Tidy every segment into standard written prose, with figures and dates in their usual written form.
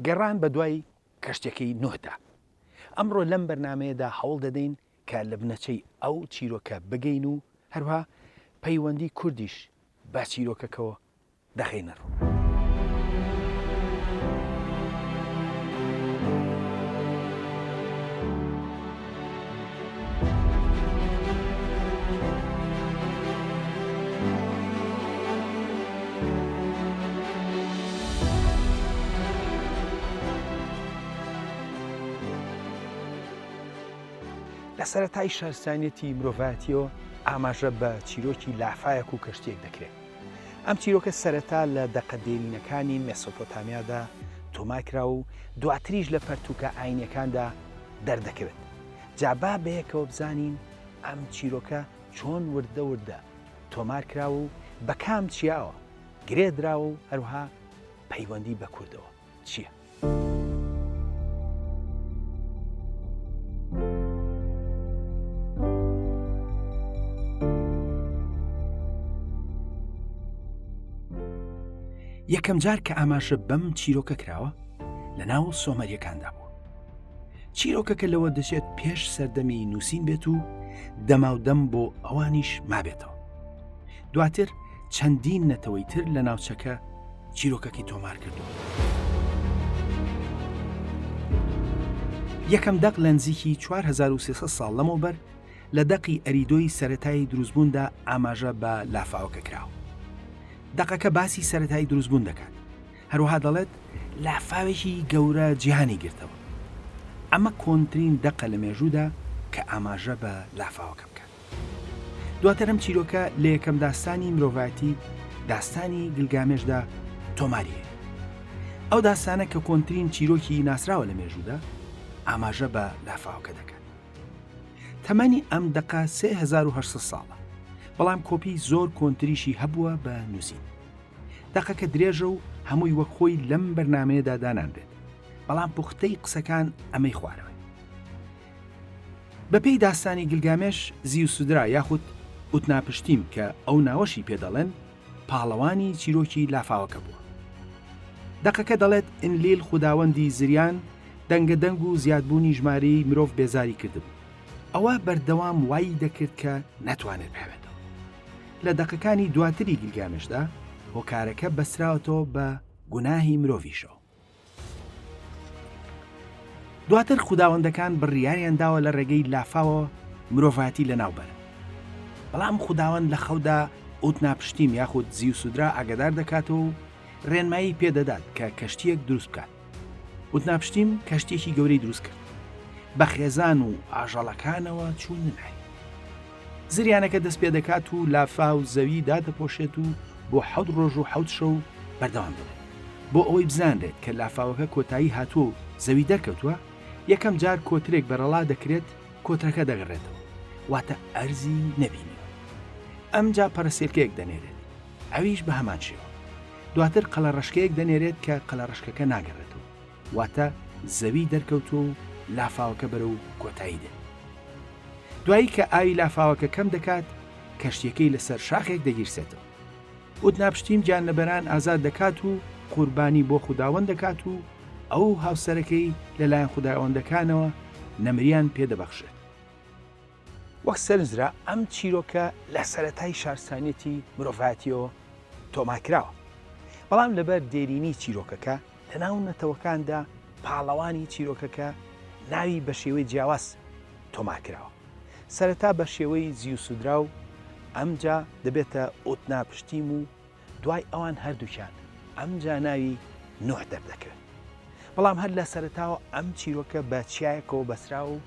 گەڕان بە دوای کەشتەکەی نۆدا. ئەمڕۆ لەم بەرنمەیەدا هەوڵ دەدەین کە لە بنەچەی ئەو چیرۆکە بگەین و هەروها پەیوەندی کوردیش با چیرۆکەکەەوە دەخینە ڕوو. لە سەرەتای شارستانیەتی مرۆڤایەتیەوە ئاماژە بە چیرۆکی لافایەک و کەشتێک دەکرێت. ئەم چیرۆکە سەرەتا لە دەقە دێرینەکانی مێسۆپۆتامیادا تۆماکرا و دواتریش لە پەرتووکە ئاینەکاندا دەردەکەوێت. جابا بەیەکەوە بزانین ئەم چیرۆکە چۆن وردە وردە تۆمارکرا و بە کام چیاوە گرێدراوە و هەروها پەیوەندی بە کوردەوە چییە؟ یەکەم جار کە ئاماژە بەم چیرۆکە کراوە لە ناو سۆمەریەکاندا بوو. چیرۆکەکە لەوە دەچێت پێش سەردەمی نووسین بێت و دەماودەم بۆ ئەوانیش مابێتەوە. دواتر چەندین نەتەوەی تر لە ناوچەکە چیرۆکەکی تۆمار کردو. یەکەم دەق لە نزیکی 4300 ساڵ لەمەوبەر لە دەقی ئەریدۆی سەرەتایی دروستبووندا ئاماژە بە لافاوەکە کراوە. دەقەکە باسی سەرەتایی دروستبوون دەکات. هەروەها دەڵێت لافاوێکی گەورە جیهانی گرتەوە. ئەمە کۆنترین دەقە لە مێژوودا کە ئاماژە بە لافاوەکە بکات. دواتر ئەم چیرۆکە لە یەکەم داستانی مرۆڤایەتی داستانی گلگامێشدا تۆماریە. ئەو داستانە کە کۆنترین چیرۆکی ناسراوە لە مێژوودا ئاماژە بە لافاوەکە دەکات. تەمەنی ئەم دەقە 3800 ساڵە. بەڵام کۆپی زۆر کۆنتریشی هەبووە بە نووسین. دەقەکە درێژە و هەمووی وەک خۆی لەم بەرنمەیەدا دانانرێت. بەڵام پوختەی قسەکان ئەمەی خوارەوە. بەپێی داستانی گلگامێش زی و سودرا یاخود ئوتناپشتیم کە ئەو ناوەشی پێدەڵێن پاڵەوانی چیرۆکی لافاوەکە بووە. دەقەکە دەڵێت ئینلیل خوداوەندی زریان دەنگەدەنگ و زیادبوونی ژمارەی مرۆڤ بێزاری کردبوو. ئەوە بەردەوام وای دەکرد کە نەتوانێت بهێت. لە دەقەکانی دواتری گیلگامێشدا هۆکارەکە بەسراوەتەوە بە گوناهی مرۆڤیشەوە. دواتر خوداوەندەکان بڕیاریان داوە لە ڕێگەی لافاوە مرۆڤایەتی لە ناوبەرن. بەڵام خوداوەند لە خەودا ئوتناپشتیم یاخود زی و سودرا ئاگادار دەکاتەوە و ڕێنمایی پێدەدات کە کەشتیەک دروست بکات. ئوتناپشتیم کەشتێکی گەورەی دروست کرد. بە خێزان و ئاژەڵەکانەوە چوون نای. زریانەکە دەست پێ دەکات و لافا و زەوی دادەپۆشێت و بۆ 7 ڕۆژ و 7 شەو بەردەوام دەبێت. بۆ ئەوەی بزانرێت کە لافاوەکە کۆتایی هاتووە و زەوی دەرکەوتووە، یەکەم جار کۆترێک بەرەڵا دەکرێت کۆترەکە دەگەڕێتەوە، واتە ئەرزی نەبینی. ئەمجا پەرسێرکەیەک دەنێرێت، ئەویش بە هەمان شێوە. دواتر قەڵەڕەشکەیەک دەنێرێت کە قەڵەڕەشکەکە ناگەڕێتەوە، واتە زەوی دەرکەوتووە و لافاوەکە بەرەو کۆتایی دێت. دوایی کە ئاوی لافاوەکە کەم دەکات، کەشتیەکەی لەسەر شاخێک دەگیرسێتەوە. ئوتناپشتیم گیانلەبەران ئازاد دەکات و قوربانی بۆ خوداوەند دەکات و ئەو هاوسەرەکەی لەلایەن خوداوەندەکانەوە نەمریان پێدەبەخشێت. وەک سەرنجرا ئەم چیرۆکە لە سەرەتای شارستانیەتی مرۆڤایەتیەوە تۆمارکراوە. بەڵام لەبەر دێرینی چیرۆکەکە لە ناو نەتەوەکاندا پاڵەوانی چیرۆکەکە ناوی بە شێوەی جیاواز تۆمارکراوە. سەرەتا بە شێوەی زی و سودرا و ئەمجا دەبێتە ئوتناپشتیم و دوای ئەوان هەردووکیان ئەمجا ناوی نوح دەردەکەوێت. بەڵام هەر لە سەرەتاوە ئەم چیرۆکە بە چیایەکەوە بەسرا و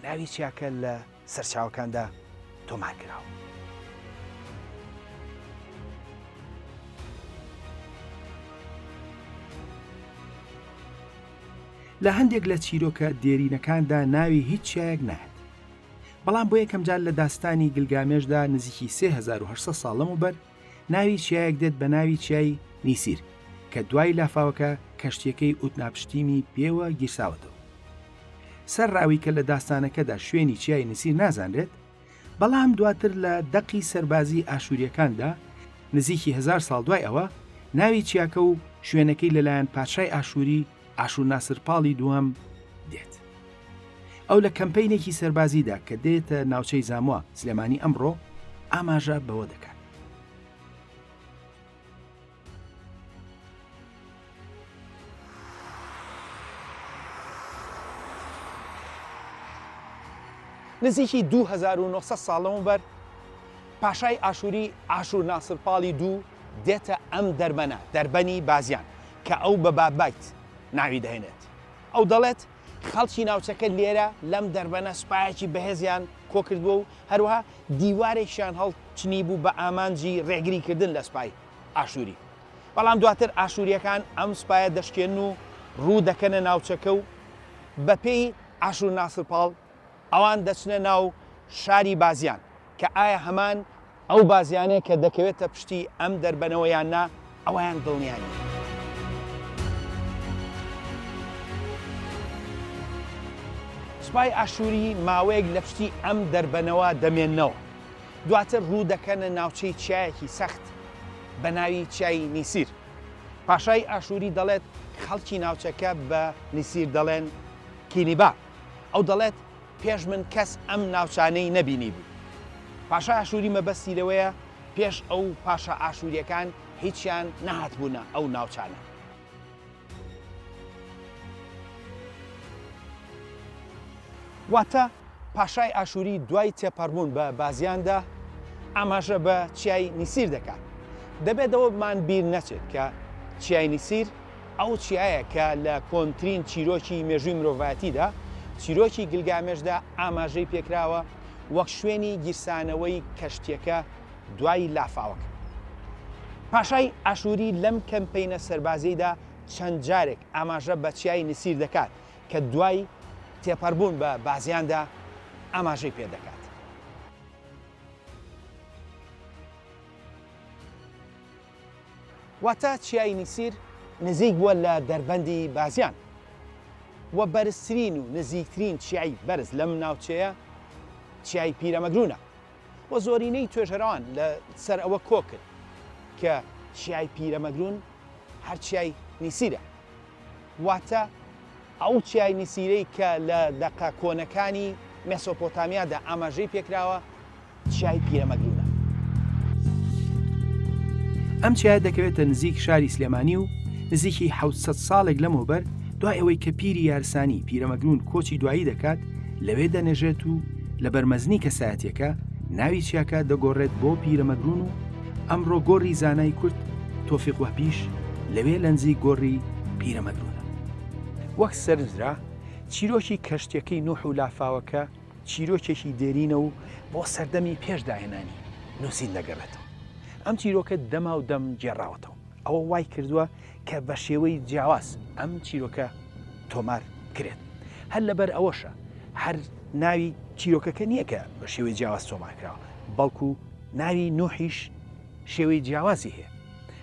ناوی چیاکە لە سەرچاوەکاندا تۆمارکراوە. لە هەندێک لە چیرۆکە دێرینەکاندا ناوی هیچ چیایەک نایەت. بەڵام بۆ یەکەم جار لە داستانی گلگامێشدا نزیکی 3800 ساڵ لەمەوبەر ناوی چیایەک دێت بە ناوی چیای نیسیر کە دوای لافاوەکە کەشتیەکەی ئوتناپشتیمی پێوە گیرساوەتەوە. سەر ڕاوی کە لە داستانەکەدا شوێنی چیای نسیر نازانرێت، بەڵام دواتر لە دەقی سەربازی ئاشوریەکاندا نزیکی 1000 ساڵ دوای ئەوە ناوی چیاکە و شوێنەکەی لەلایەن پادشای ئاشووری ئاشوور ناسرپاڵی دووەم دێت. ئەو لە کەمپینێکی سەربازیدا کە دێتە ناوچەی زاموە سلێمانی ئەمڕۆ ئاماژە بەوە دەکات. نزیکی 2900 ساڵەوە بەر پاشای ئاشووری ئاشوور ناسرپاڵی دوو دێتە ئەم دەربەنە دەربەنی بازیان کە ئەو بە بابایت ناوی دەهێنێت. ئەو دەڵێت خەڵکی ناوچەکە لێرە لەم دەربەنە سوپایەکی بەهێزیان کۆکردووە و هەروەها دیوارێکیان هەڵچنی بوو بە ئامانجی ڕێگریکردن لە سوپای ئاشووری. بەڵام دواتر ئاشووریەکان ئەم سوپایە دەشکێن و ڕوو دەکەنە ناوچەکە و بەپێی ئاشوور ناسرپاڵ ئەوان دەچنە ناو شاری بازیان کە ئایا هەمان ئەو بازیانەیە کە دەکەوێتە پشتی ئەم دەربەنەوەیان نا ئەویان دڵنیانی. سوپای ئاشووری ماوەیەک لە پشتی ئەم دەربەنەوە دەمێننەوە. دواتر ڕوو دەکەنە ناوچەی چایەکی سەخت بە ناوی چای نیسیر. پاشای ئاشووری دەڵێت خەڵکی ناوچەکە بە نیسیر دەڵێن کینیبا. ئەو دەڵێت پێش من کەس ئەم ناوچانەی نەبینی بوو. پاشا ئاشووری مەبەستی لەوەیە پێش ئەو پاشا ئاشووریەکان هیچیان نەهاتبوونە ئەو ناوچانە. واتە پاشای ئاشووری دوای تێپەڕبوون بە بازیاندا ئاماژە بە چیای نیسیر دەکات. دەبێتەوە بمان بیر نەچێت کە چیای نیسیر ئەو چیایە کە لە کۆنترین چیرۆکی مێژووی مرۆڤایەتیدا چیرۆکی گلگامێشدا ئاماژەی پێکراوە وەک شوێنی گیرسانەوەی کەشتیەکە دوای لافاوەکە. پاشای ئاشووری لەم کەمپینە سەربازیدا چەند جارێک ئاماژە بە چیای نسیر دەکات کە دوای تێپەڕبوون بە بازیاندا ئاماژەی پێ دەکات. واتە چیای نسیر نزیک بووە لە دەربەندی بازیان و بەرزترین و نزیکترین چیای بەرز لەم ناوچەیە چیای پیرەمەگرونە و زۆرینەی توێژەرەوان لە سەر ئەوە کۆ کرد کە چیای پیرەمەگرون هەر چیای نیسیرە. واتە ئەو چیای نسیرەی کە لە دەقا کۆنەکانی مێسۆپۆتامیادا ئاماژەی پێکراوە چیای پیرەمەگرونە. ئەم چیایە دەکەوێتە نزیک شاری سلێمانی و نزیکی 700 ساڵێک لەمەوبەر دوای ئەوەی کە پیری یارسانی پیرەمەگرون کۆچی دوایی دەکات لەوێ دەنێژێت و لە بەرمەزنی کەسایەتیەکە ناوی چیاکە دەگۆڕێت بۆ پیرەمەگرون و ئەمڕۆ گۆڕی زانای کورد تۆفیق وەپیش لەوێ لە نزیک گۆڕی پیرەمەگرونە. وەک سەرنجرا چیرۆکی کەشتیەکەی نوح و لافاوەکە چیرۆکێکی دێرینە و بۆ سەردەمی پێشداهێنانی نووسین دەگەڕێتەوە. ئەم چیرۆکە دەما و دەم گێڕاوەتەوە. ئەوە وای کردووە کە بە شێوەی جیاواز ئەم چیرۆکە تۆمار کرێت. هەر لەبەر ئەوەشە هەر ناوی چیرۆکەکە نییە کە بە شێوەی جیاواز تۆمارکراوە، بەڵکو ناوی نوحیش شێوەی جیاوازی هەیە.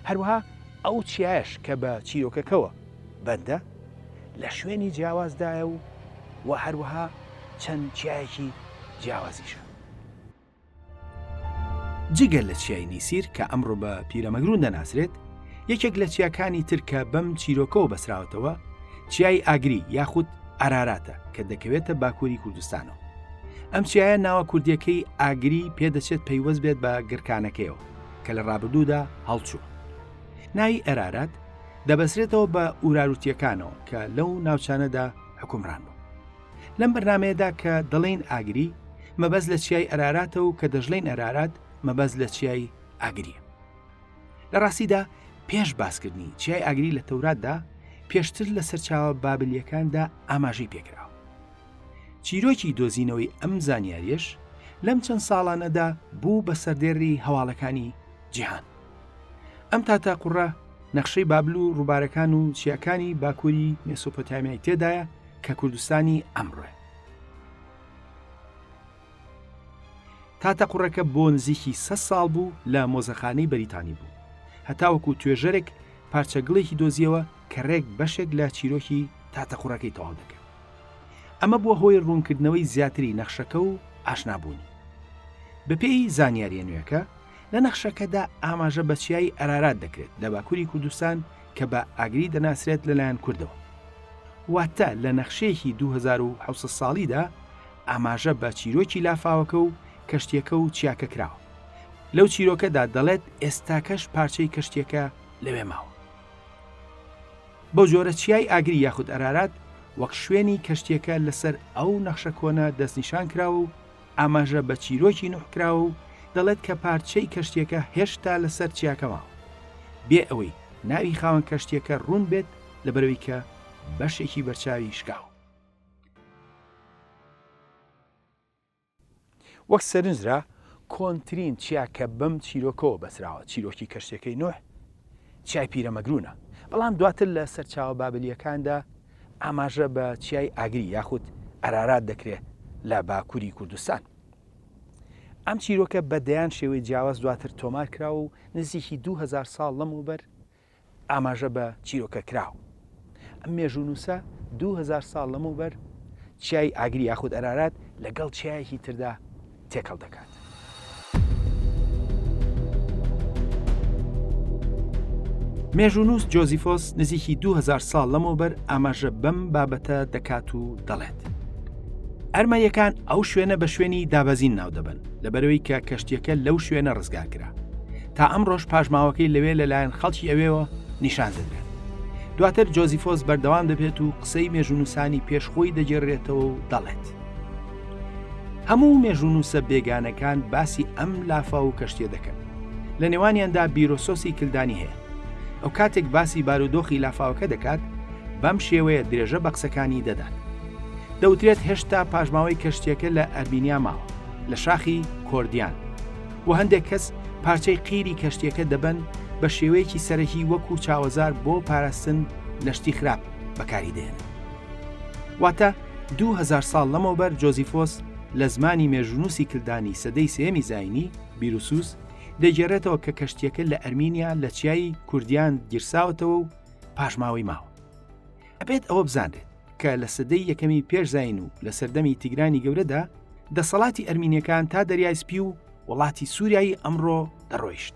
هەروەها ئەو چیایش کە بە چیرۆکەکەوە بەندە لە شوێنی جیاوازدایە و هەروەها چەند چیایەکی جیاوازیشە. جگەر لە چیای نیسیر کە ئەمڕۆ بە پیرەمەگرون دەناسرێت، یەکێک لە چیاکانی ترکە بەم چیرۆکەوە بەسراوەتەوە چیای ئاگری یاخود ئاراراتە کە دەکەوێتە باکووری کوردستانەوە. ئەم چیایە ناوە کوردیەکەی ئاگری پێدەچێت پەیوەست بێت بە گرکانەکەیەوە کە لە ڕابردوودا هەڵچووە. ناوی ئەرارات دەبەسرێتەوە بە ئوراروتیەکانەوە کە لەو ناوچانەدا حکومڕان بوو. لەم بەرنمەیەدا کە دەڵێن ئاگری مەبەست لە چیای ئەراراتە و کە دەژڵێن ئەرارات مەبەست لە چیای ئاگریە. لە ڕاستیدا پێش باسکردنی چیای ئاگری لە تەوراتدا پێشتر لە سەرچاوە بابلیەکاندا ئاماژەی پێکراوە. چیرۆکی دۆزینەوەی ئەم زانیاریش لەم چەند ساڵانەدا بوو بە سەردێڕی هەواڵەکانی جیهان. ئەم تاتاقوڕە نەخشەی بابل و ڕووبارەکان و چیاکانی باکووری مێسۆپۆتامیای تێدایە کە کوردستانی ئەمڕۆیە. تاتەقوڕەکە بۆ نزیکی 100 ساڵ بوو لە مۆزەخانەی بەریتانی بوو، هەتاوەکو توێژەرێک پارچەگڵێکی دۆزیەوە کە ڕێک بەشێک لە چیرۆکی تاتەقوڕەکەی تەواو دەکەن. ئەمە بووە هۆی ڕوونکردنەوەی زیاتری نەخشەکە و ئاشنابوونی. بەپێی زانیاریە نوێەکە لە نەخشەکەدا ئاماژە بە چیای ئەرارات دەکرێت لە باکووری کوردستان کە بە ئاگری دەناسرێت لەلایەن کوردەوە. واتە لە نەخشەیەکی 2700 ساڵیدا ئاماژە بە چیرۆکی لافاوەکە و کەشتیەکە و چیاکە کراوە. لەو چیرۆکەدا دەڵێت ئێستاکەش پارچەی کەشتیەکە لەوێ ماوە. بەو جۆرە چیای ئاگری یاخود ئەرارات وەک شوێنی کەشتیەکە لەسەر ئەو نەخشە کۆنە دەستنیشان کراوە و ئاماژە بە چیرۆکی نوحکراوە و دەڵێت کە پارچەی کەشتیەکە هێشتا لەسەر چیاکە ماوە، بێ ئەوەی ناوی خاوەن کەشتیەکە ڕوون بێت لەبەرەوەی کە بەشێکی بەرچاوی شکاو. وەک سەرنجرا کۆنترین چیاکە بەم چیرۆکەوە بەسراوە چیرۆکی کەشتەکەی نوح چیای پیرەمەگرونە، بەڵام دواتر لە سەرچاوە بابلیەکاندا ئاماژە بە چیای ئاگری یاخود ئەرارات دەکرێت لە باکووری کوردستان. ئەم چیرۆکە بەدەیان شێوەی جیاواز دواتر تۆمار کراوە و نزیکی 2000 ساڵ لەموبەر ئاماژە بە چیرۆکە کراوە. ئەم مێژوونووسە 2000 ساڵ لەموبەر چیای ئاگری یاخود ئەرارات لەگەڵ چیایەکی تردا تێکەڵ دەکات. مێژوونووس جۆزیفۆس نزیکی 2000 ساڵ لەمەوبەر ئاماژە بەم بابەتە دەکات و دەڵێت ئەرمەنیەکان ئەو شوێنە بە شوێنی دابەزین ناو دەبن لەبەرەوەی کە کەشتیەکە لەو شوێنە ڕزگار کرا تا ئەم ڕۆژ پاژماوەکەی لەوێ لەلایەن خەڵکی ئەوێەوە نیشان دەدرێت. دواتر جۆزیفۆس بەردەوام دەبێت و قسەی مێژوونووسانی پێشخۆی دەگێڕێتەوە و دەڵێت هەموو مێژوونووسە بێگانەکان باسی ئەم لافا و کەشتیە دەکەن. لە نێوانیاندا بیرۆسۆسی کلدانی هەیە. ئەو کاتێک باسی بارودۆخی لافاوەکە دەکات بەم شێوەیە درێژە بە قسەکانی دەدات. دەوترێت هێشتا پاژماوەی کەشتیەکە لە ئەرمینیا ماوە لە شاخی کۆردیان و هەندێک کەس پارچەی قیری کەشتیەکە دەبن بە شێوەیەکی سەرەکی وەکو چاوەزار بۆ پاراستن لەشتی خراپ بەکاری دێن. واتە 2000 ساڵ لەمەوبەر جۆزیفۆس لە زمانی مێژوونووسی کلدانی سەدەی سێمی زاینی بیروسوس دەگێڕێتەوە کە کەشتیەکە لە ئەرمینیا لە چیای کوردیان گیرساوتەوە و پاژماوەی ماوە. ئەبێت ئەوە بزانرێت کە لە سەدەی یەکەمی پێشزاین و لە سەردەمی تیگرانی گەورەدا دەسەڵاتی ئەرمینیەکان تا دەریای سپی و وڵاتی سووریایی ئەمڕۆ دەڕۆیشت.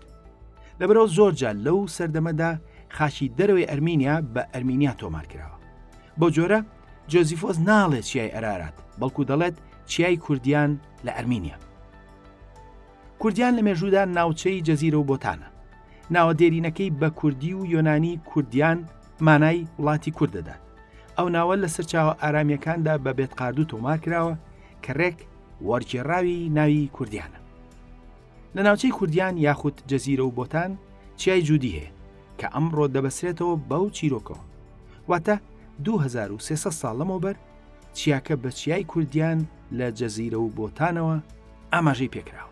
لەبەرەوە زۆرجار لەو سەردەمەدا خاچی دەرەوەی ئەرمینیا بە ئەرمینیا تۆمار کراوە. بۆ جۆرە جۆزیفۆس ناڵێت چیای ئەرارات بەڵکو دەڵێت چیای کوردیان لە ئەرمینیا. کوردیان لە مێژوودا ناوچەی جەزیرە و بۆتانە. ناوە دێرینەکەی بە کوردی و یۆنانی کوردیان مانای وڵاتی کورد دەدات. ئەو ناوە لە سەرچاوە ئارامیەکاندا بە بێتقاردوو تۆمار کراوە کە ڕێک وەرگێڕاوی ناوی کوردیانە. لە ناوچەی کوردیان یاخود جەزیرە و بۆتان چیای جوودی هەیە کە ئەمڕۆ دەبەسرێتەوە بەو چیرۆکەوە. واتە 2300 ساڵ لەمەوبەر چیاکە بە چیای کوردیان لە جەزیرە و بۆتانەوە ئاماژەی پێکراوە.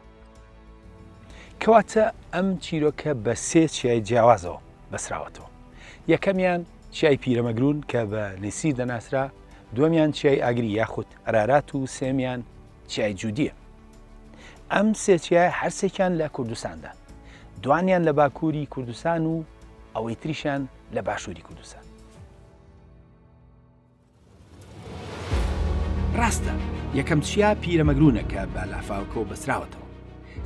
کەواتە ئەم چیرۆکە بە سێ چیای جیاوازەوە بەسراوەتەوە. یەکەمیان چیای پیرەمەگرون کە بە نسیر دەناسرا، دووەمیان چیای ئاگری یاخود ئەرارات و سێمیان چیای جوودیە. ئەم سێ چیای هەرسێکیان لە کوردستاندا، دوانیان لە باکووری کوردستان و ئەوەی تریشان لە باشووری کوردستان. ڕاستە یەکەم چیا پیرەمەگرونە کە بە لافاوکەوە بەسراوەتەوە.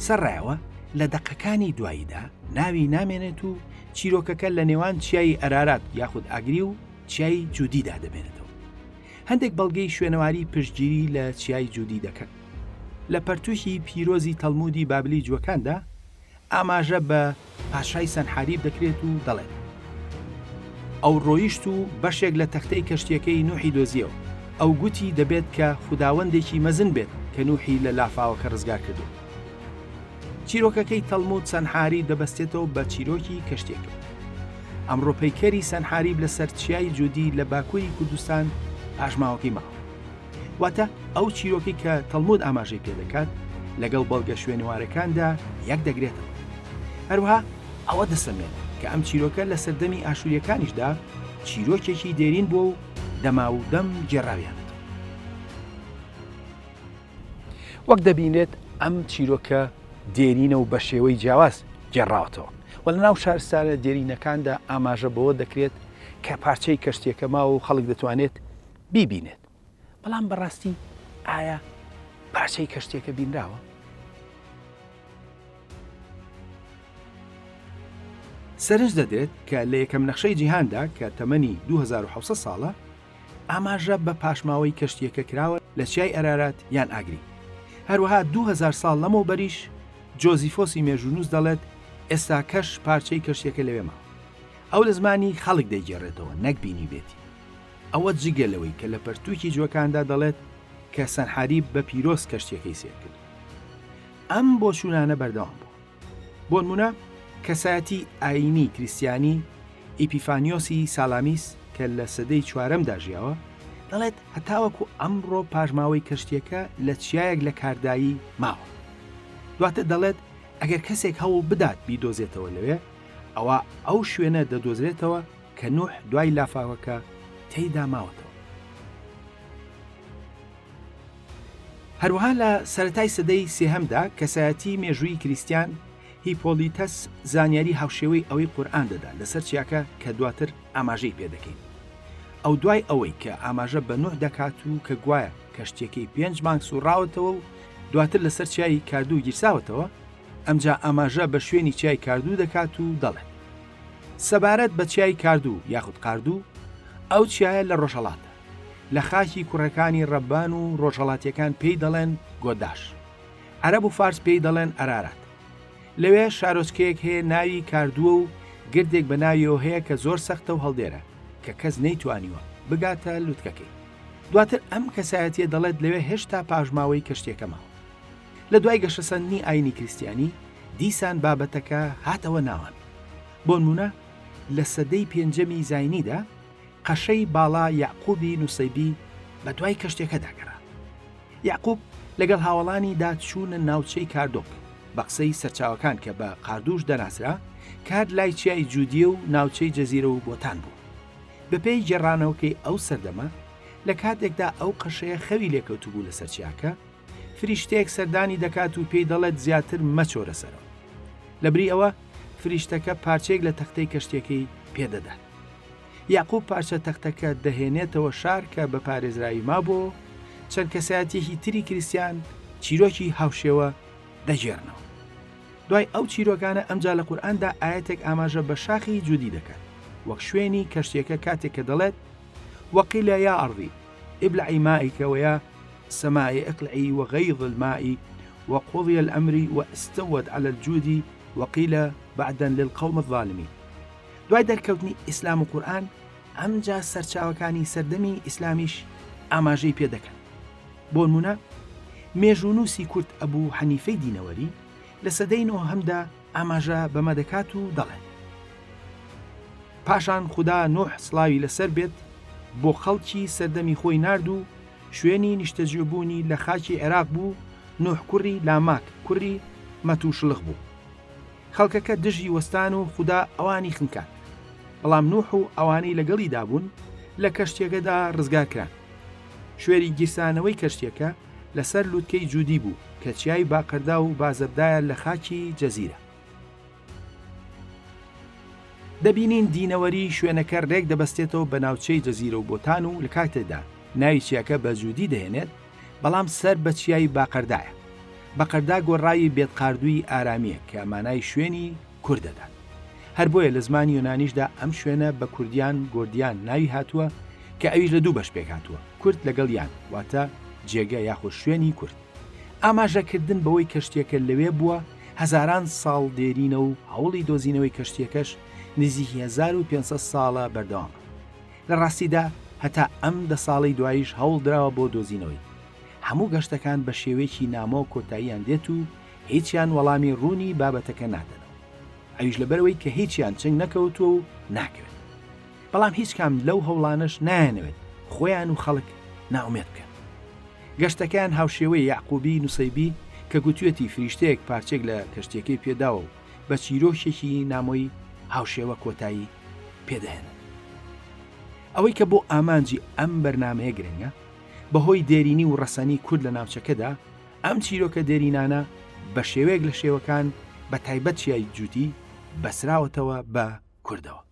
سەرڕایەوە لە دەقەکانی دواییدا ناوی نامێنێت و چیرۆکەکە لە نێوان چیای ئەرارات یاخود ئاگری و چیای جوودیدا دەبێنێتەوە. هەندێک بەڵگەی شوێنەواری پشتگیری لە چیای جوودی دەکەن. لە پەرتووشی پیرۆزی تەلمودی بابلی جوەکاندا ئاماژە بە پاشای سەنحاریب دەکرێت و دەڵێت ئەو ڕۆیشت و بەشێک لە تەختەی کەشتیەکەی نوحی دۆزیەوە. ئەو گوتی دەبێت کە خوداوەندێکی مەزن بێت کە نوحی لە لافاوەکە ڕزگار کردو. چیرۆکەکەی تەلمود سەنحاری دەبەستێتەوە بە چیرۆکی کەشتێکە. ئەمڕۆ پەیکەری سەنحاریب لەسەر چیای جوودی لە باکووری کوردستان پاژماوەکەی ماوە. واتە ئەو چیرۆکی کە تەلمود ئاماژەی پێ دەکات لەگەڵ بەڵگە شوێنوارەکاندا یەک دەگرێتەوە. هەروەها ئەوە دەسەمێت کە ئەم چیرۆکە لە سەردەمی ئاشووریەکانیشدا چیرۆکێکی دێرین بووە و دەما و دەم گێڕاویانێتەوە. وەک دەبینێت ئەم چیرۆکە دێرینە و بە شێوەی جیاواز گێڕاوەتەوە و لە ناو شارستانە دێرینەکاندا ئاماژە بەوە دەکرێت کە پارچەی کەشتێکە ماوە و خەڵک دەتوانێت بیبینێت. بەڵام بەڕاستی ئایا پارچەی کەشتێکە بینراوە؟ سەرنج دەدرێت کە لە یەکەم نەخشەی جیهاندا کە تەمەنی 2700 ساڵە ئاماژە بە پاشماوەی کەشتیەکە کراوە لە چیای ئەرارات یان ئاگری. هەروەها 2000 ساڵ لەمەوە بەریش جۆزیفۆسی مێژوونووس دەڵێت ئێستا کەش پارچەی کەشتیەکە لەوێ ماوە. ئەو لە زمانی خەڵک دەیگێڕێتەوە نەک بینی بێتی. ئەوە جگەلەوەی کە لە پەرتووکی جوەکاندا دەڵێت کە سەنحاریب بە پیرۆز کەشتیەکەی سێر کرد. ئەم بۆچوونانە بەردەوام بوو. بۆ نمونە کەسایەتی ئاینی کریستیانی ئیپیفانیۆسی سالامیس کە لە سەدەی 4دا ژیاوە دەڵێت هەتاوەکو ئەمڕۆ پاژماوەی کەشتیەکە لە چیایەک لە کاردایی ماوە. دواتر دەڵێت ئەگەر کەسێک هەوڵ بدات بیدۆزێتەوە لەوێ ئەوە ئەو شوێنە دەدۆزرێتەوە کە نوح دوای لافاوەکە تێیدا ماوەتەوە. هەروەها لە سەرەتای سەدەی سێهەمدا کەسایەتی مێژووی کریستیان هیپۆلیتەس زانیاری هاوشێوەی ئەوەی قورئان دەدا لەسەر چیاکە کە دواتر ئاماژەی پێدەکەین. ئەو دوای ئەوەی کە ئاماژە بە نوح دەکات و کە گوایە کەشتیەکەی 5 مانگ سوڕاوەتەوە و دواتر لەسەر چیای کاردوو گیرساوەتەوە، ئەمجا ئاماژە بە شوێنی چیای کاردوو دەکات و دەڵێت سەبارەت بە چیای کاردوو یاخود قاردوو ئەو چیایە لە ڕۆژهەڵاتە. لە خاکی کوڕەکانی ڕەبان و ڕۆژهەڵاتیەکان پێی دەڵێن گۆداش. عەرەب و فارس پێی دەڵێن ئەرارات. لەوێ شارۆچکەیەک هەیە ناوی کاردووە و گردێک بە ناویەوە هەیە کە زۆر سەختە و هەڵدێرە کە کەس نەیتوانیوە بگاتە لووتکەکەی. دواتر ئەم کەسایەتیە دەڵێت لەوێ هێشتا پاژماوەی کەشتێکە ماوە. لە دوای گەشەسەندنی ئاینی کریستیانی دیسان بابەتەکە هاتەوە ناوان. بۆ نمونە لە سەدەی 5ەمی زاینیدا قەشەی باڵا یعقوبی نوسەیبی بە دوای کەشتێکە داگەڕا. یعقوب لەگەڵ هاوڵانی داچوونە ناوچەی کاردۆک بە قسەی سەرچاوەکان کە بە قاردوش دەناسرا کار لای چیای جودیە و ناوچەی جەزیرە و بۆتان بوو. بەپێی گێڕانەوەکەی ئەو سەردەمە لە کاتێکدا ئەو قەشەیە خەوی لێکەوت بوو لە سەرچیاکە فریشتەیەک سەردانی دەکات و پێی دەڵێت زیاتر مەچۆرە سەرەوە. لەبری ئەوە فریشتەکە پارچێک لە تەختەی کەشتێکەی پێدەدات. یعقوب پارچە تەختەکە دەهێنێتەوە شار کە بە پارێزرایی مابوو چەند کەسایەتێکی تری کریستیان چیرۆکی هاوشێوە دەژێرنەوە. دوای ئەو چیرۆکانە ئەمجا لە قورئاندا ئاەتێک ئاماژە بە شاخی جودی دەکات وەک شوێنی کەشتێکە کاتێک کە دەڵێت وقيل يا أرضي ابلعي مائك ويا سماء اقلعي وغيض الماء وقضي الأمر واستوت على الجود وقيل بعدا للقوم الظالمين. دوای دەرکەوتنی ئیسلام و قورئان ئەمجا سەرچاوەکانی سەردەمی ئیسلامیش ئاماژەی پێ دەکەن. بۆ نمونە مێژوونووسی کورد ئەبوو حەنیفەی دینەوەری لە سەدەی نۆهەمدا ئاماژە بەمە دەکات و دەڵێت پاشان خوددا نوح سڵاوی لەسەر بێت بۆ خەڵکی سەردەمی خۆی نرد و شوێنی نیشتەجێبوونی لە خاکی عێراق بوو. نوح کوڕی لاماک کوڕی مەتوشلخ بوو. خەڵکەکە دژی وەستان و خوددا ئەوانی خنکات. بەڵام نوح و ئەوانەی لەگەڵیدا بوون لە کەشتێکەدا ڕزگار کران. شوێری گیرسانەوەی کەشتێکە لەسەر لووتکەی جودی بوو کە چیای باقەردا و بازەردایە لە خاکی جەزیرە. دەبینین دینەوەری شوێنەکە ڕێک دەبەستێتەوە بە ناوچەی جەزیرە و بۆتان و لە کاتێدا ناوی چیاکە بە جودی دەهێنێت بەڵام سەر بە چیای باقەردایە. باقەردا گۆڕایی بێتقاردووی ئارامیە کە ئەمانای شوێنی کوردەدات. هەر بۆیە لە زمانی یۆنانیشدا ئەم شوێنە بە کوردیان گۆردیان ناوی هاتووە کە ئەویش لە دوو بەش پێک هاتووە کورد لەگەڵ یان واتە جێگە یاخود شوێنی کورد. ئاماژەکردن بەوەی کەشتێکە لەوێ بووە هەزاران ساڵ دێرینە و هەوڵی دۆزینەوەی کەشتێکەش نزیکی 1500 ساڵە بەردەوام. لە ڕاستیدا هەتا ئەم 10 ساڵی دواییش هەوڵ دراوە بۆ دۆزینەوەی. هەموو گەشتەکان بە شێوەیەکی نامۆ و کۆتاییان دێت و هیچیان وەڵامی ڕوونی بابەتەکە نادەنەوە. ئەویش لەبەرەوەی کە هیچیان چنگ نەکەوتووە و ناکەوێت. بەڵام هیچ کام لەو هەوڵانش نایەنەوێت خۆیان و خەڵک ناومێت بکەن. گەشتەکان هاوشێوەی یعقوبی نوسەیبی کە گوتوێتی فریشتەیەک پارچێک لە کەشتێکەی پێداوە و بە چیرۆشێکی نامۆی هاوشێوە کۆتایی پێدەهێنن. ئەوەی کە بۆ ئامانجی ئەم بەرنامەیە گرنگە بەهۆی دێرینی و ڕەسەنی کورد لە ناوچەکەدا ئەم چیرۆکە دێرینانە بە شێوەیەک لە شێوەکان بە تایبەت چیای جووتی بەسراوەتەوە بە کوردەوە.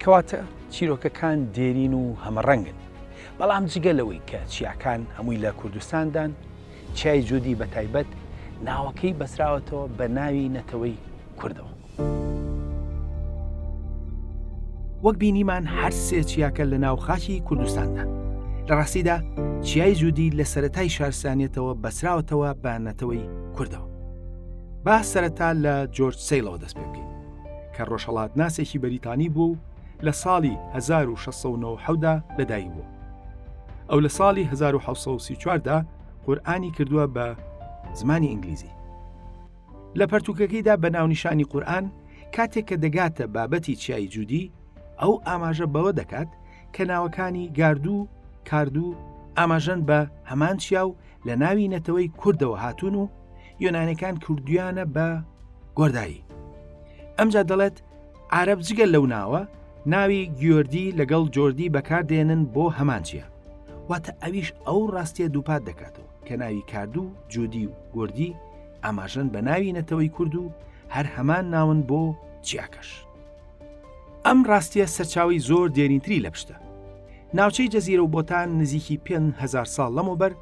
کەواتە چیرۆکەکان دێرین و هەمەڕەنگن بەڵام جگە لەوەی کە چیاکان هەمووی لە کوردستاندان چیای جوودی بە تایبەت ناوەکەی بەسراوەتەوە بە ناوی نەتەوەی کوردەوە. وەک بینیمان هەر سێ چیاکە لە ناو خاکی کوردستاندا. لە ڕاستیدا چیای جوودی لە سەرەتای شارستانیەتەوە بەسراوەتەوە بە نەتەوەی کوردەوە. با سەرەتا لە جۆرج سەیلەوە دەست پێ بکەین کە ڕۆژهەڵات ناسێکی بەریتانی بوو لە ساڵی 1690دا لەدایک بوو. ئەو لە ساڵی 1734دا قورئانی کردووە بە زمانی ئینگلیزی. لە پەرتوکەکەیدا بە ناونیشانی قورئان کاتێک کە دەگاتە بابەتی چیای جوودی ئەو ئاماژە بەوە دەکات کە ناوەکانی گاردوو، کاردوو ئاماژەن بە هەمان چیا و لە ناوی نەتەوەی کوردەوە هاتوون و یۆنانیەکان کردویانە بە گۆردایی. ئەمجا دەڵێت عارەب جگەل لەو ناوە ناوی گیۆردی لەگەڵ جۆردی بەکاردێنن بۆ هەمان چیە، واتە ئەویش ئەو ڕاستیە دووپات دەکاتەوە کە ناوی کاردوو، جوودی و گۆردی ئاماژەن بە ناوی نەتەوەی کورد و هەر هەمان ناون بۆ چیاکەش. ئەم ڕاستیە سەرچاوی زۆر دێرینتری لە پشتە. ناوچەی جەزیرە و بۆتان نزیکی 5,000 ساڵ لەمەوبەر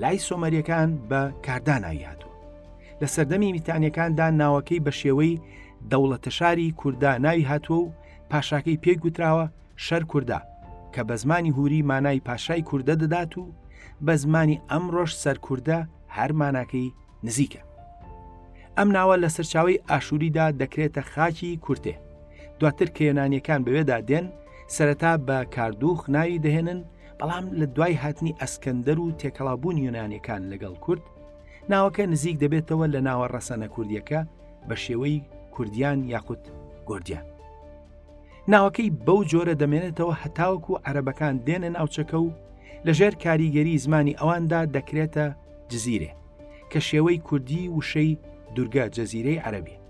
لای سۆمەریەکان بە کارداناوی هاتووە. لە سەردەمی میتانیەکاندا ناوەکەی بە شێوەی دەوڵەتە شاری کووردا ناوی هاتووە و پاشاکەی پێی گوتراوە شەر کووردا کە بە زمانی هوری مانای پاشای کووردە دەدات و بە زمانی ئەمڕۆژ سەر کووردە هەر ماناکەی نزیکە. ئەم ناوە لە سەرچاوی ئاشووریدا دەکرێتە خاکی کورتێ. دواتر کە یۆنانیەکان بەوێدا دێن سەرەتا بە کاردووخ ناوی دەهێنن، بەڵام لە دوای هاتنی ئەسکەندەر و تێکەڵابوونی یۆنانیەکان لەگەڵ کورد ناوەکە نزیک دەبێتەوە لە ناوە ڕەسەنە کوردیەکە بە شێوەی کوردیان یاخود گۆردیان. ناوەکەی بەو جۆرە دەمێنێتەوە هەتاوەکو عەرەبەکان دێنە ناوچەکە و لەژێر کاریگەری زمانی ئەواندا دەکرێتە جزیرێ کە شێوەی کوردی وشەی دورگە جەزیرەی عەرەبی.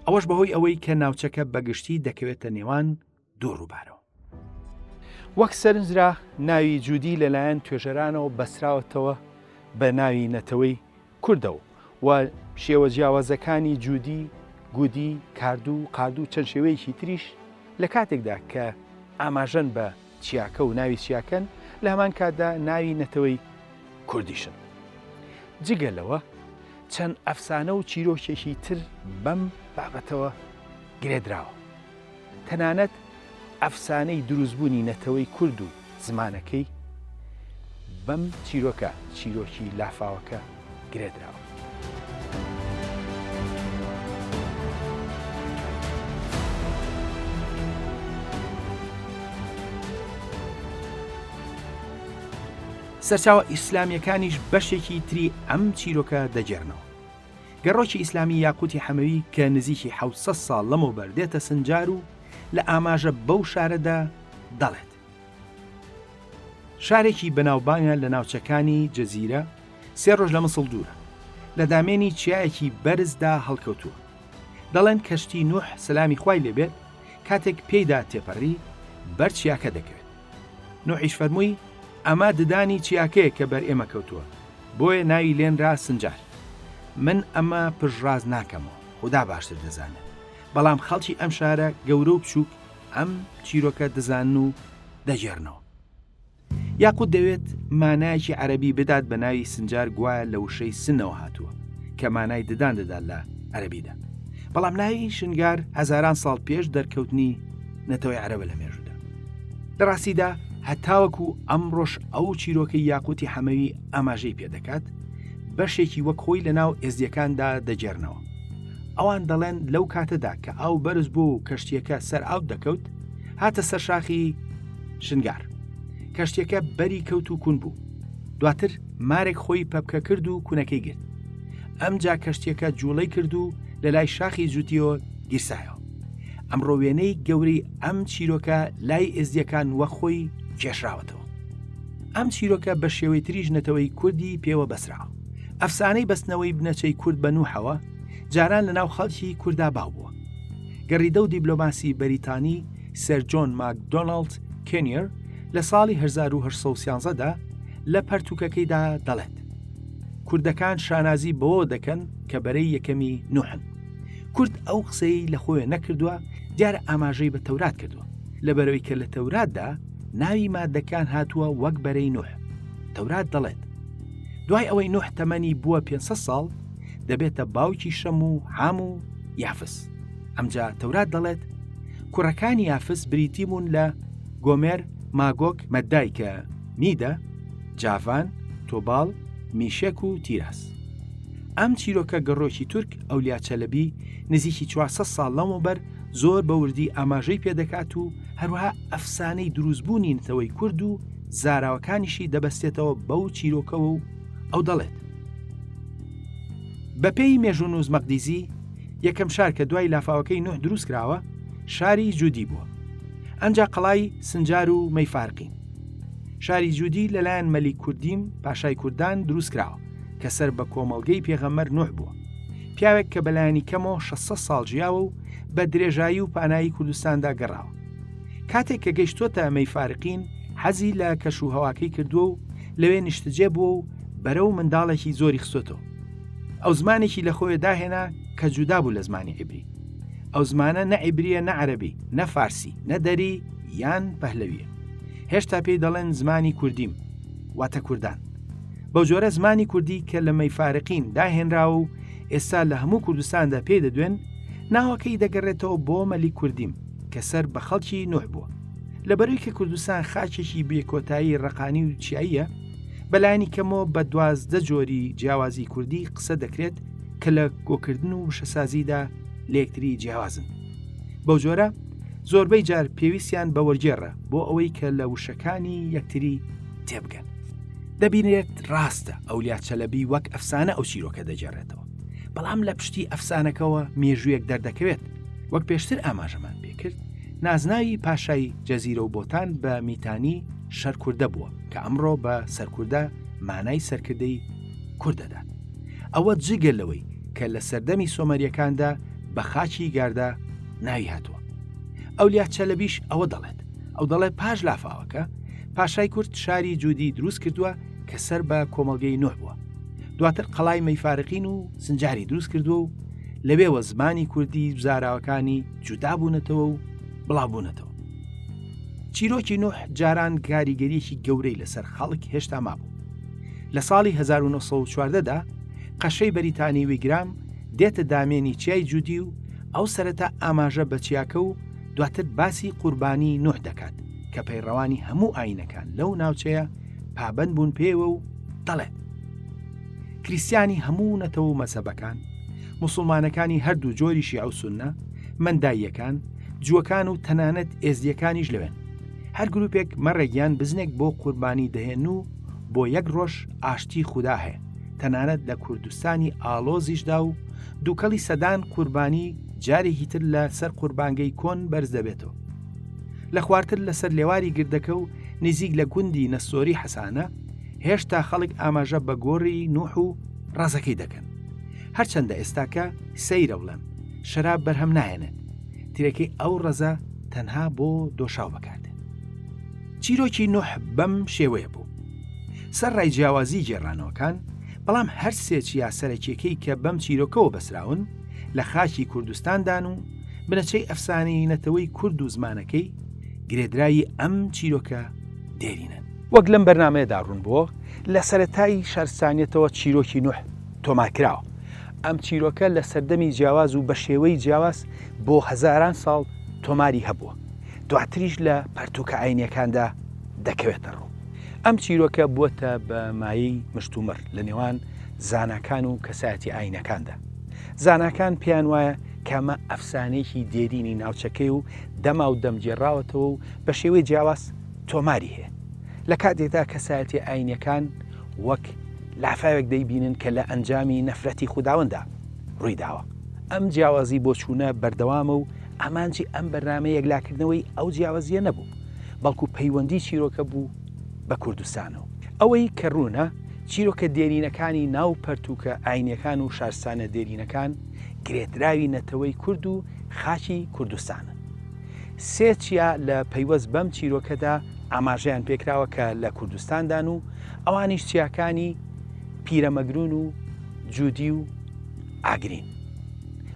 ئەوەش بەهۆی ئەوەی کە ناوچەکە بەگشتی دەکەوێتە نێوان دوو ڕووبارەوە. وەک سەرنجرا ناوی جوودی لەلایەن توێژەرانەوە بەسراوەتەوە بە ناوی نەتەوەی کوردەوە و شێوە جیاوازەکانی جوودی، گودی، کاردوو، قادوو چەند شێوەیەکی تریش لە کاتێکدا کە ئاماژەن بە چیاکە و ناوی چیاکەن لە هەمان کاتدا ناوی نەتەوەی کوردیشن. جگەلەوە چەند ئەفسانە و چیرۆکێکی تر بەم بابەتەوە گرێدراوە. تەنانەت ئەفسانەی دروستبوونی نەتەوەی کورد و زمانەکەی بەم چیرۆکی لافاوەکە گرێدراوە. سەرچاوە ئیسلامیەکانیش بەشێکی تری ئەم چیرۆکە دەجێرنەوە. گەڕۆکی ئیسلامی یاقوتی حەمەوی کە نزیکی 700 ساڵ لەمەوبەر دێتە سنجار و لە ئاماژە بەو شارەدا دەڵێت. شارێکی بەناوبانگە لە ناوچەکانی جەزیرە 3 ڕۆژ لە مسڵ دوورە، لە دامێنی چیایەکی بەرزدا هەڵکەوتووە. دەڵێن کەشتی نوح سەلامی خوای لێبێت کاتێک پێیدا تێپەڕی بەر چیاکە دەکەوێت. نوحیش فەرمووی ئەمە ددانی چیاکەیە کە بەر ئێمە کەوتووە، بۆیە ناوی لێنرا سنجار. من ئەمە پژڕاز ناکەمەوە، خوددا باشتر دەزانێت، بەڵام خەڵکی ئەم شارە گەورە و بچووک ئەم چیرۆکە دەزانن و دەجێرنەوە. یاقوت دەوێت مانایەکی عەرەبی بدات بە ناوی سنجار گوایە لە وشەی سنەوە هاتووە کە مانای ددان دەدات لە عەرەبیدا، بەڵام ناوی شنگار هەزاران ساڵ پێش دەرکەوتنی نەتەوەی عەرەبە لە مێژوودا. لە ڕاستیدا هەتاوەکو ئەمڕۆژ ئەو چیرۆکەی یاقوتی حەمەوی ئاماژەی پێدەکات بەشێکی وەک خۆی لە ناو ئێزدیەکاندا دەجێرنەوە. ئەوان دەڵێن لەو کاتەدا کە ئاو بەرز بوو و کەشتیەکە سەر ئاو دەکەوت هاتە سەر شاخی شنگار. کەشتیەکە بەری کەوت و کون بوو. دواتر مارێک خۆی پەپکە کرد و کوونەکەی گرت. ئەمجا کەشتیەکە جوڵەی کرد و لە لای شاخی جوتیەوە گیرسایەوە. ئەمڕۆ وێنەی گەورەی ئەم چیرۆکە لای ئێزدیەکان وەک خۆی کێشراوەتەوە. ئەم چیرۆکە بە شێوەی تریژ نەتەوەی کوردی پێوە بەسراوە. ئەفسانەی بەستنەوەی بنەچەی کورد بە نوحەوە جاران لە ناو خەڵکی کووردا باو بووە. گەڕیدە و دیبلۆماسی بەریتانی سەر جۆن ماکدۆناڵد کێنیر لە ساڵی 1813دا لە پەرتوکەکەیدا دەڵێت کوردەکان شانازی بەوە دەکەن کە بەرەی یەکەمی نوحن. کورد ئەو قسەی لە خۆی نەکردووە، دیارە ئاماژەی بە تەورات کردووە، لەبەرەوەی کە لە تەوراتدا ناوی مادەکان هاتووە وەک بەرەی نوح. تەورات دەڵێت دوای ئەوەی نوح تەمەنی بووە 500 ساڵ دەبێتە باوکی شەم و حام و یافس. ئەمجا تەورات دەڵێت کوڕەکانی یافس بریتیبوون لە گۆمێر، ماگۆک، مەددای کە میدە، جاڤان، تۆباڵ، میشێک و تیراس. ئەم چیرۆکە گەڕۆکی تورک ئەولیا چەلەبی نزیکی 400 ساڵ لەمەوبەر زۆر بە وردی ئاماژەی پێدەکات و هەروەها ئەفسانەی دروستبوونی نەتەوەی کورد و زاراوەکانیشی دەبەستێتەوە بەو چیرۆکەوە و ئەو دەڵێت بەپێی مێژوونوز مەقدیزی یەکەم شار کە دوای لافاوەکەی نوح دروست کراوە شاری جودی بووە. ئەنجا قەڵای سنجار و مەیفارقین. شاری جودی لەلایەن مەلیک کوردیم پاشای کوردان دروست کراوە کە سەر بە کۆمەڵگەی پێغەمبەر نوح بووە. پیاوێک کە بەلایەنی کەمەوە 600 ساڵ ژیاوە و بە درێژایی و پانایی کوردستاندا گەڕاوە. کاتێک کە گەیشتۆتە مەیفارقین حەزی لە کەش و هەواکەی کردووە و لەوێ نیشتەجێ بووە و بەرەو منداڵێکی زۆری خستۆتەوە. ئەو زمانێکی لە خۆی داهێنا کە جودا بوو لە زمانی عیبری. ئەو زمانە نە عیبریە، نە عەرەبی، نە فارسی، نە دەری یان پەهلەویە. هێشتا پێی دەڵێن زمانی کوردیم، واتە کوردان. بەو جۆرە زمانی کوردی کە لە مەیفارقین داهێنراوە و ئێستا لە هەموو کوردستاندا پێ دەدوێن، ناوەکەی دەگەڕێتەوە بۆ مەلیک کوردیم کە سەر بە خەڵکی نوح بووە. لەبەرەوەی کە کوردستان خاچێکی بێکۆتایی ڕقانی و چیاییە، بەلایەنی کەمەوە بە 12 جۆری جیاوازی کوردی قسە دەکرێت کە لە گۆکردن و شەسازیدا لە یەکتری جیاوازن. بەو جۆرە زۆربەی جار پێویستیان بە وەرگێڕە بۆ ئەوەی کە لە وشەکانی یەکتری تێبگەن. دەبینێت ڕاستە ئەولیا چەلەبی وەک ئەفسانە ئەو چیرۆکە دەجێڕێتەوە، بەڵام لە پشتی ئەفسانەکەەوە مێژوویەک دەردەکەوێت. وەک پێشتر ئاماژەمان پێکرد، نازناوی پاشای جەزیرە و بۆتان بە میتانی شەرکوردە بووە کە ئەمڕۆ بە سەرکوردە مانای سەرکردەی کوردەدات. ئەوە جگە لەوەی کە لە سەردەمی سۆمەریەکاندا بە خاچی گاردا ناوی هاتووە. ئەولیا چەلەبیش ئەوە دەڵێت. ئەو دەڵێت پاش لافاوەکە پاشای کورد شاری جودی دروست کردووە کە سەر بە کۆمەڵگەی نوح بووە. دواتر قەڵای مەیفارقین و سنجاری دروست کردووە و لەوێوە زمانی کوردی زاراوەکانی جودا بوونەتەوە و بڵاوبوونەتەوە. چیرۆکی نوح جاران کاریگەریەکی گەورەی لەسەر خەڵک هێشتا مابوو. لە ساڵی 1914دا قەشەی بەریتانی ویگرام دێتە دامێنی چیای جودی و ئەو سەرەتا ئاماژە بە چیاکە و دواتر باسی قوربانی نوح دەکات کە پەیڕەوانی هەموو ئاینەکان لەو ناوچەیە پابەند بوون پێوە و دەڵێت کریسیانی هەموو نەتەوە مەسەبەکان، موسڵمانەکانی هەردوو جۆری شیعە و سوننە، مەنداییەکان، جووەکان و تەنانەت ئێزدیەکانیش لەوێن. هەر گروپێک مەڕێگیان بزنێک بۆ قوربانی دەهێن و بۆ یەک ڕۆژ ئاشتی خودا هەیە. تەنانەت لە کوردستانی ئالۆزیشدا و دووکەڵی سەدان قوربانی جارێکی تر لە سەر قوربانگەی کۆن بەرز دەبێتەوە. لە خواردتر لەسەر لێواری گردەکە و نزیک لە گوندی نەسۆری حەسانە هێشتا خەڵک ئاماژە بە گۆڕی نوح و ڕازەکەی دەکەن. هەرچەندە ئێستاکە سەیرە وڵەم شەراب بەرهەم نایەنێت، تیرەکەی ئەو ڕەزە تەنها بۆ دۆشاو بەکاردێت. چیرۆکی نوح بەم شێوەیە بوو. سەر ڕای جیاوازی گێڕانەوەکان، بەڵام هەر سێچیا سەرەکیەکەی کە بەم چیرۆکەوە بەسراون لە خاکی کوردستاندان و بنەچەی ئەفسانەی نەتەوەی کورد و زمانەکەی گرێدرایی ئەم چیرۆکە دێرینن. وەک لەم بەرنامەیەدا ڕوون بووە، لە سەرەتای شارستانیەتەوە چیرۆکی نوح تۆمارکراوە. ئەم چیرۆکە لە سەردەمی جیاواز و بە شێوەی جیاواز بۆ هەزاران ساڵ تۆماری هەبووە. دواتریش لە پەرتوکە ئاینیەکاندا دەکەوێتە ڕوو. ئەم چیرۆکە بووەتە بە مایەی مشتومڕ لە نێوان زاناکان و کەسایەتی ئاینەکاندا. زاناکان پێیان وایە کەمە ئەفسانەیەکی دێرینی ناوچەکەی و دەما و دەمگێڕاوەتەوە و بە شێوەی جیاواز تۆماری هەیە. لە کاتێکدا کەسایەتی ئاینیەکان وەک لافاوێک دەیبینن کە لە ئەنجامی نەفرەتی خوداوەندا ڕوویداوە. ئەم جیاوازی بۆ چوونە بەردەوامە و ئامانجی ئەم بەرنامە یەکلاکردنەوەی ئەو جیاوازیە نەبوو، بەڵکو پەیوەندی چیرۆکە بوو بە کوردستانەوە. ئەوەی کە ڕوونە چیرۆکە دێرینەکانی ناو پەرتوکە ئاینیەکان و شارستانە دێرینەکان گرێدراوی نەتەوەی کورد و خاکی کوردستانە. سێ چیا لە پەیوەست بەم چیرۆکەدا ئاماژەیان پێکراوە کە لە کوردستاندان و ئەوانیش چیاکانی پیرەمەگرون و جودی و ئاگرین.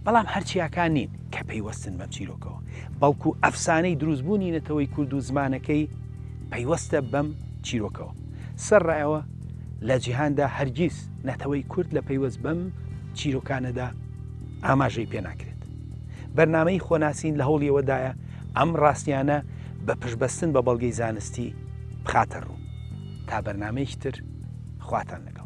بەڵام هەرچیاکان نین کە پەیوەستن بەم چیرۆکەوە، بەڵکو ئەفسانەی دروستبوونی نەتەوەی کورد و زمانەکەی پەیوەستە بەم چیرۆکەوە. سەرڕایەوە لە جیهاندا هەرگیز نەتەوەی کورد لە پەیوەست بەم چیرۆکانەدا ئاماژەی پێ ناکرێت. بەرنامەی خۆناسین لە هەوڵیەوەدایە ئەم ڕاستیانە بە پشتبەستن بە بەڵگەی زانستی بخاتە ڕوو. تا بەرنامەیەکی تر خواتان لەگەڵ.